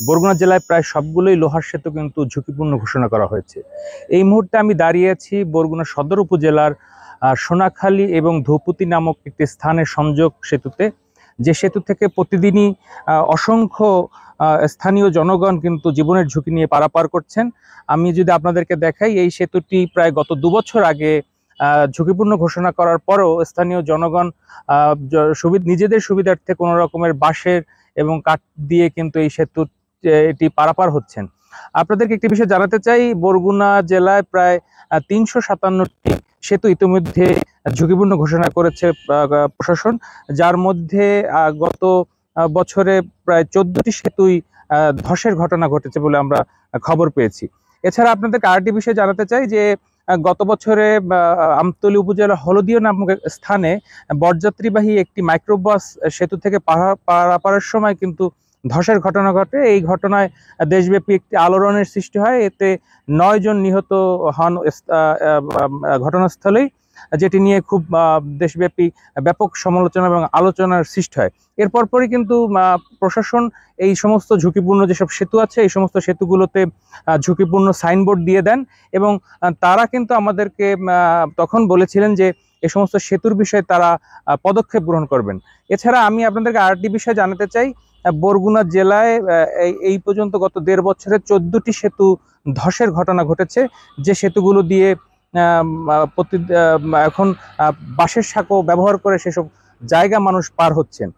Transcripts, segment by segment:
বরগুনা জেলায় প্রায় সবগুলোই লোহার সেতু কিন্তু ঝুঁকিপূর্ণ ঘোষণা করা হয়েছে। এই মুহূর্তে আমি দাঁড়িয়ে আছি বরগুনা সদর উপজেলার সোনাখালী এবং ধৌপতি নামক একটি স্থানের সংযোগ সেতুতে, যে সেতু থেকে প্রতিদিনই অসংখ্য স্থানীয় জনগণ কিন্তু জীবনের ঝুঁকি নিয়ে পারাপার করছেন। আমি যদি আপনাদেরকে দেখাই, এই সেতুটি প্রায় গত 2 বছর আগে ঝুঁকিপূর্ণ ঘোষণা করার পরও স্থানীয় জনগণ নিজেদের সুবিধার্থে কোনো রকমের বাঁশের এবং কাঠ দিয়ে কিন্তু এই সেতু এটি পারাপার হচ্ছেন। আপনাদেরকে একটি বিষয় জানাতে চাই, বরগুনা জেলায় প্রায় 357টি সেতু ইতিমধ্যে ঝুঁকিপূর্ণ ঘোষণা করেছে প্রশাসন, যার মধ্যে গত বছরে প্রায় 14টি সেতুই ধসের ঘটনা ঘটেছে বলে আমরা খবর পেয়েছি। এছাড়া আপনাদেরকে আরেকটি বিষয় জানাতে চাই যে গত বছরে আমতলী উপজেলা হলদিয়া নামক স্থানে বরযাত্রীবাহী একটি মাইক্রোবাস সেতু থেকে পারাপারের সময় কিন্তু ধসের ঘটনা ঘটে। এই ঘটনায় দেশব্যাপী একটি আলোড়নের সৃষ্টি হয়, এতে 9 জন নিহত হন ঘটনাস্থলেই, যেটি নিয়ে খুব দেশব্যাপী ব্যাপক সমালোচনা এবং আলোচনার সৃষ্টি হয়। এরপর পরই কিন্তু প্রশাসন এই সমস্ত ঝুঁকিপূর্ণ যেসব সেতু আছে এই সমস্ত সেতুগুলোতে ঝুঁকিপূর্ণ সাইনবোর্ড দিয়ে দেন, এবং তারা কিন্তু আমাদেরকে তখন বলেছিলেন যে এই সমস্ত সেতুর বিষয়ে তারা পদক্ষেপ গ্রহণ করবেন। এছাড়া আমি আপনাদেরকে আরেকটি বিষয় জানাতে চাই, বরগুনা জেলায় এই পর্যন্ত গত 1.5 বছরে 14টি সেতু ধসের ঘটনা ঘটেছে, যে সেতুগুলো দিয়ে এখন বাঁশের সাঁকো ব্যবহার করে সেসব জায়গা মানুষ পার হচ্ছেন।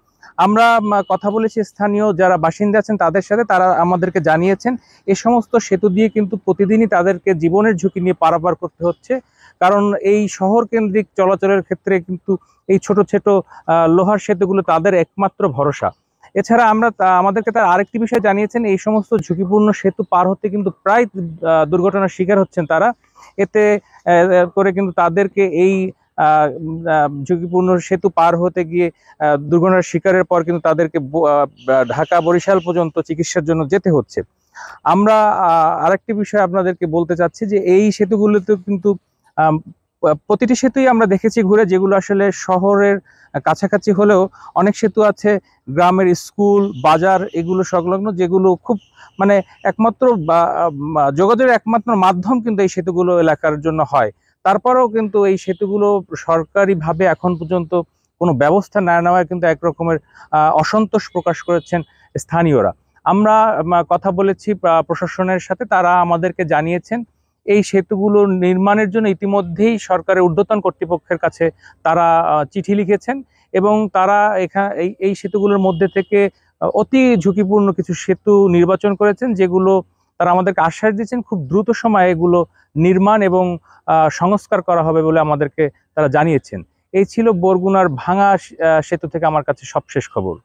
আমরা কথা বলেছি স্থানীয় যারা বাসিন্দা আছেন তাদের সাথে, তারা আমাদেরকে জানিয়েছেন এই সমস্ত সেতু দিয়ে কিন্তু প্রতিদিনই তাদেরকে জীবনের ঝুঁকি নিয়ে পারাপার করতে হচ্ছে, কারণ এই শহর কেন্দ্রিক চলাচলের ক্ষেত্রে কিন্তু এই ছোট ছোট লোহার সেতুগুলো তাদের একমাত্র ভরসা। এছাড়া আমাদেরকে তার আরেকটি বিষয় জানিয়েছেন, এই সমস্ত ঝুঁকিপূর্ণ সেতু পার হতে কিন্তু প্রায় দুর্ঘটনার শিকার হচ্ছেন তারা। এতে করে কিন্তু তাদেরকে এই ঝুঁকিপূর্ণ সেতু পার হতে গিয়ে দুর্ঘটনার শিকারের পর কিন্তু তাদেরকে ঢাকা বরিশাল পর্যন্ত চিকিৎসার জন্য যেতে হচ্ছে। আমরা আরেকটি বিষয় আপনাদেরকে বলতে চাচ্ছি যে এই সেতুগুলোতে কিন্তু প্রতিটি সেতুই আমরা দেখেছি ঘুরে, যেগুলো আসলে শহরের কাছাকাছি হলেও অনেক সেতু আছে গ্রামের স্কুল বাজার এগুলো সংলগ্ন, যেগুলো খুব মানে একমাত্র যোগাযোগের একমাত্র মাধ্যম কিন্তু এই সেতুগুলো এলাকার জন্য হয়। তারপরেও কিন্তু এই সেতুগুলো সরকারিভাবে এখন পর্যন্ত কোনো ব্যবস্থা না নেওয়ায় কিন্তু একরকমের অসন্তোষ প্রকাশ করেছেন স্থানীয়রা। আমরা কথা বলেছি প্রশাসনের সাথে, তারা আমাদেরকে জানিয়েছেন এই সেতুগুলো নির্মাণের জন্য ইতিমধ্যেই সরকারের ঊর্ধ্বতন কর্তৃপক্ষের কাছে তারা চিঠি লিখেছেন, এবং তারা এই সেতুগুলোর মধ্যে থেকে অতি ঝুঁকিপূর্ণ কিছু সেতু নির্বাচন করেছেন, যেগুলো তারা আমাদেরকে আশ্বাস দিয়েছেন খুব দ্রুত সময়ে এগুলো নির্মাণ এবং সংস্কার করা হবে বলে আমাদেরকে তারা জানিয়েছেন। এই ছিল বরগুনার ভাঙা সেতু থেকে আমার কাছে সবশেষ খবর।